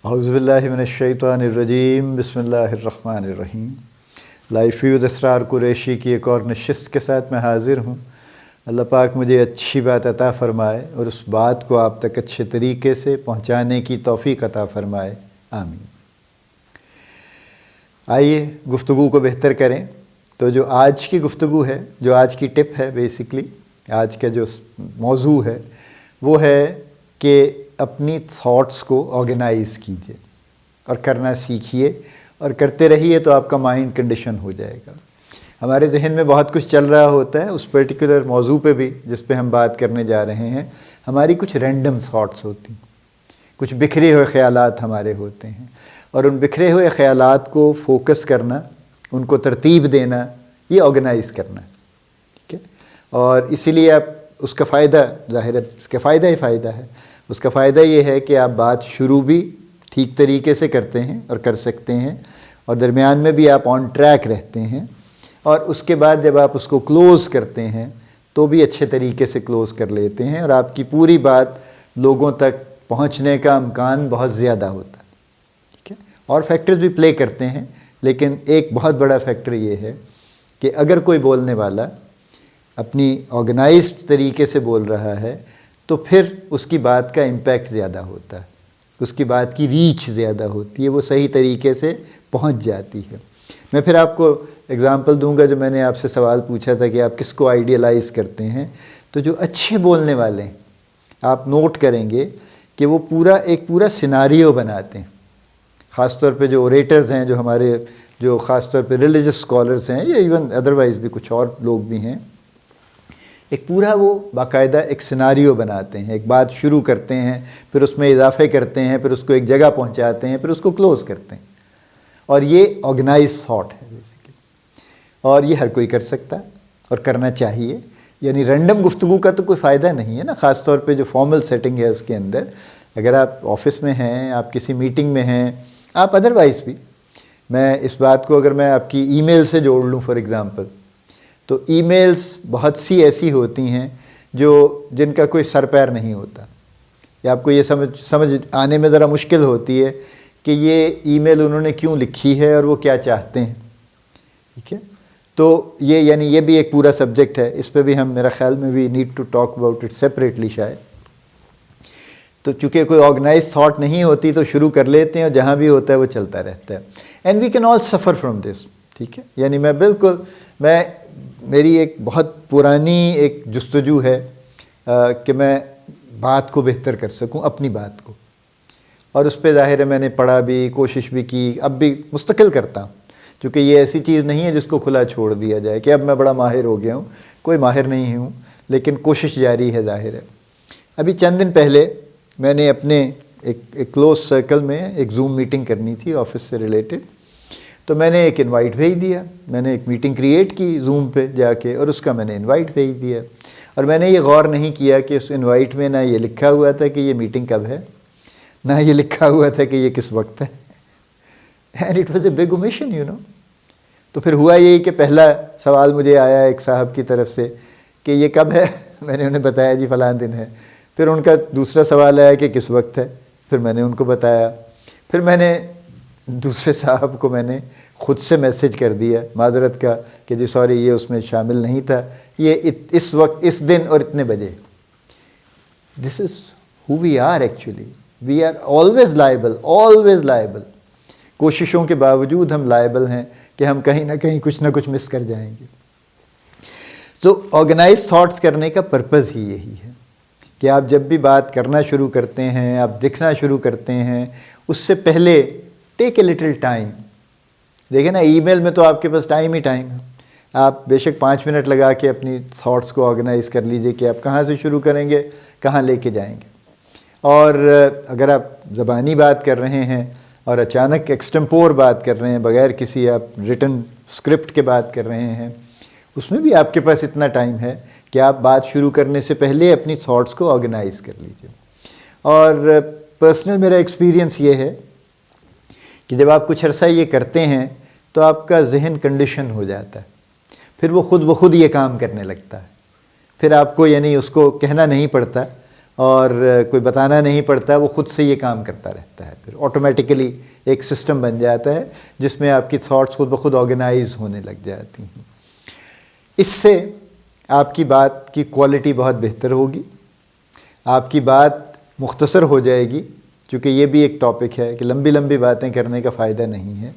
اعوذ باللہ من الشیطان الرجیم، بسم اللہ الرحمن الرحیم۔ لائف ود اسرار قریشی کی ایک اور نشست کے ساتھ میں حاضر ہوں۔ اللہ پاک مجھے اچھی بات عطا فرمائے اور اس بات کو آپ تک اچھے طریقے سے پہنچانے کی توفیق عطا فرمائے، آمین۔ آئیے گفتگو کو بہتر کریں۔ تو جو آج کی گفتگو ہے، جو آج کی ٹپ ہے، بیسیکلی آج کا جو موضوع ہے وہ ہے کہ اپنی تھاٹس کو آرگنائز کیجیے اور کرنا سیکھیے، اور کرتے رہیے تو آپ کا مائنڈ کنڈیشن ہو جائے گا۔ ہمارے ذہن میں بہت کچھ چل رہا ہوتا ہے، اس پرٹیکولر موضوع پہ بھی جس پہ ہم بات کرنے جا رہے ہیں ہماری کچھ رینڈم تھاٹس ہوتی ہیں، کچھ بکھرے ہوئے خیالات ہمارے ہوتے ہیں، اور ان بکھرے ہوئے خیالات کو فوکس کرنا، ان کو ترتیب دینا، یہ آرگنائز کرنا، ٹھیک ہے۔ اور اسی لیے آپ اس کا فائدہ، ظاہر ہے اس کا فائدہ ہی فائدہ ہے، اس کا فائدہ یہ ہے کہ آپ بات شروع بھی ٹھیک طریقے سے کرتے ہیں اور کر سکتے ہیں، اور درمیان میں بھی آپ آن ٹریک رہتے ہیں، اور اس کے بعد جب آپ اس کو کلوز کرتے ہیں تو بھی اچھے طریقے سے کلوز کر لیتے ہیں، اور آپ کی پوری بات لوگوں تک پہنچنے کا امکان بہت زیادہ ہوتا ہے، ٹھیک ہے۔ اور فیکٹرز بھی پلے کرتے ہیں، لیکن ایک بہت بڑا فیکٹر یہ ہے کہ اگر کوئی بولنے والا اپنی آرگنائزڈ طریقے سے بول رہا ہے تو پھر اس کی بات کا امپیکٹ زیادہ ہوتا ہے، اس کی بات کی ریچ زیادہ ہوتی ہے، وہ صحیح طریقے سے پہنچ جاتی ہے۔ میں پھر آپ کو اگزامپل دوں گا، جو میں نے آپ سے سوال پوچھا تھا کہ آپ کس کو آئیڈیلائز کرتے ہیں، تو جو اچھے بولنے والے ہیں آپ نوٹ کریں گے کہ وہ ایک پورا سیناریو بناتے ہیں، خاص طور پہ جو اوریٹرز ہیں، جو ہمارے جو خاص طور پہ ریلیجس اسکالرز ہیں، یا ایون ادروائز بھی کچھ اور لوگ بھی ہیں، ایک پورا وہ باقاعدہ ایک سیناریو بناتے ہیں، ایک بات شروع کرتے ہیں، پھر اس میں اضافے کرتے ہیں، پھر اس کو ایک جگہ پہنچاتے ہیں، پھر اس کو کلوز کرتے ہیں، اور یہ آرگنائز تھاٹ ہے بیسیکلی، اور یہ ہر کوئی کر سکتا ہے اور کرنا چاہیے۔ یعنی رینڈم گفتگو کا تو کوئی فائدہ نہیں ہے نا، خاص طور پہ جو فارمل سیٹنگ ہے اس کے اندر، اگر آپ آفس میں ہیں، آپ کسی میٹنگ میں ہیں، آپ ادروائز بھی، میں اس بات کو اگر میں آپ کی ای میل سے جوڑ لوں فار ایگزامپل، تو ای میلز بہت سی ایسی ہوتی ہیں جن کا کوئی سر پیر نہیں ہوتا، یا آپ کو یہ سمجھ آنے میں ذرا مشکل ہوتی ہے کہ یہ ای میل انہوں نے کیوں لکھی ہے اور وہ کیا چاہتے ہیں، ٹھیک ہے۔ تو یہ بھی ایک پورا سبجیکٹ ہے، اس پہ بھی ہم میرا خیال میں بھی need to talk about it separately شاید۔ تو چونکہ کوئی آرگنائز تھاٹ نہیں ہوتی تو شروع کر لیتے ہیں، اور جہاں بھی ہوتا ہے وہ چلتا رہتا ہے، and we can all suffer from this, ٹھیک ہے۔ یعنی میری ایک بہت پرانی ایک جستجو ہے کہ میں بات کو بہتر کر سکوں، اپنی بات کو، اور اس پہ ظاہر ہے میں نے پڑھا بھی، کوشش بھی کی، اب بھی مستقل کرتا ہوں، کیونکہ یہ ایسی چیز نہیں ہے جس کو کھلا چھوڑ دیا جائے کہ اب میں بڑا ماہر ہو گیا ہوں، کوئی ماہر نہیں ہوں، لیکن کوشش جاری ہے ظاہر ہے۔ ابھی چند دن پہلے میں نے اپنے ایک کلوز سرکل میں ایک زوم میٹنگ کرنی تھی آفس سے ریلیٹڈ، تو میں نے ایک انوائٹ بھیج دیا، میں نے ایک میٹنگ کریٹ کی زوم پہ جا کے، اور اس کا میں نے انوائٹ بھیج دیا، اور میں نے یہ غور نہیں کیا کہ اس انوائٹ میں نہ یہ لکھا ہوا تھا کہ یہ میٹنگ کب ہے، نہ یہ لکھا ہوا تھا کہ یہ کس وقت ہے، and it was a big omission تو پھر ہوا یہی کہ پہلا سوال مجھے آیا ایک صاحب کی طرف سے کہ یہ کب ہے، میں نے انہیں بتایا جی فلاں دن ہے، پھر ان کا دوسرا سوال آیا کہ کس وقت ہے، پھر میں نے ان کو بتایا، پھر میں نے دوسرے صاحب کو میں نے خود سے میسج کر دیا معذرت کا کہ جی سوری یہ اس میں شامل نہیں تھا، یہ اس وقت اس دن اور اتنے بجے۔ This is how we are actually, we are always liable, کوششوں کے باوجود ہم لائبل ہیں کہ ہم کہیں نہ کہیں کچھ نہ کچھ مس کر جائیں گے۔ تو آرگنائز تھاٹس کرنے کا پرپز ہی یہی ہے کہ آپ جب بھی بات کرنا شروع کرتے ہیں، آپ دکھنا شروع کرتے ہیں، اس سے پہلے ٹیک اے لٹل ٹائم۔ دیکھیں نا، ای میل میں تو آپ کے پاس ٹائم ہی ٹائم ہے، آپ بے شک 5 منٹ لگا کے اپنی تھاٹس کو آرگنائز کر لیجئے کہ آپ کہاں سے شروع کریں گے، کہاں لے کے جائیں گے۔ اور اگر آپ زبانی بات کر رہے ہیں اور اچانک ایکسٹمپور بات کر رہے ہیں، بغیر کسی آپ ریٹن اسکرپٹ کے بات کر رہے ہیں، اس میں بھی آپ کے پاس اتنا ٹائم ہے کہ آپ بات شروع کرنے سے پہلے اپنی تھاٹس کو آرگنائز کر لیجئے۔ اور پرسنل میرا ایکسپیرینس یہ ہے کہ جب آپ کچھ عرصہ یہ کرتے ہیں تو آپ کا ذہن کنڈیشن ہو جاتا ہے، پھر وہ خود بخود یہ کام کرنے لگتا ہے، پھر آپ کو یعنی اس کو کہنا نہیں پڑتا، اور کوئی بتانا نہیں پڑتا، وہ خود سے یہ کام کرتا رہتا ہے، پھر آٹومیٹیکلی ایک سسٹم بن جاتا ہے جس میں آپ کی تھاٹس خود بخود آرگنائز ہونے لگ جاتی ہیں۔ اس سے آپ کی بات کی کوالٹی بہت بہتر ہوگی، آپ کی بات مختصر ہو جائے گی، چونکہ یہ بھی ایک ٹاپک ہے کہ لمبی لمبی باتیں کرنے کا فائدہ نہیں ہے،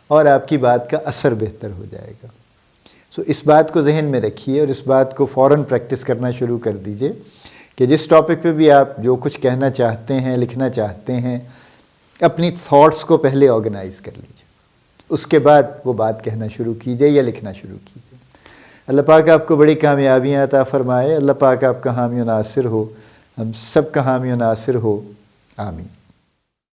اور آپ کی بات کا اثر بہتر ہو جائے گا۔ سو اس بات کو ذہن میں رکھیے اور اس بات کو فوراً پریکٹس کرنا شروع کر دیجئے کہ جس ٹاپک پہ بھی آپ جو کچھ کہنا چاہتے ہیں، لکھنا چاہتے ہیں، اپنی تھاٹس کو پہلے آرگنائز کر لیجئے، اس کے بعد وہ بات کہنا شروع کیجئے یا لکھنا شروع کیجئے۔ اللہ پاک آپ کو بڑی کامیابیاں عطا فرمائے، اللہ پاک آپ کا حامی و ناصر ہو، ہم سب کا حامی و ناصر ہو، آمین۔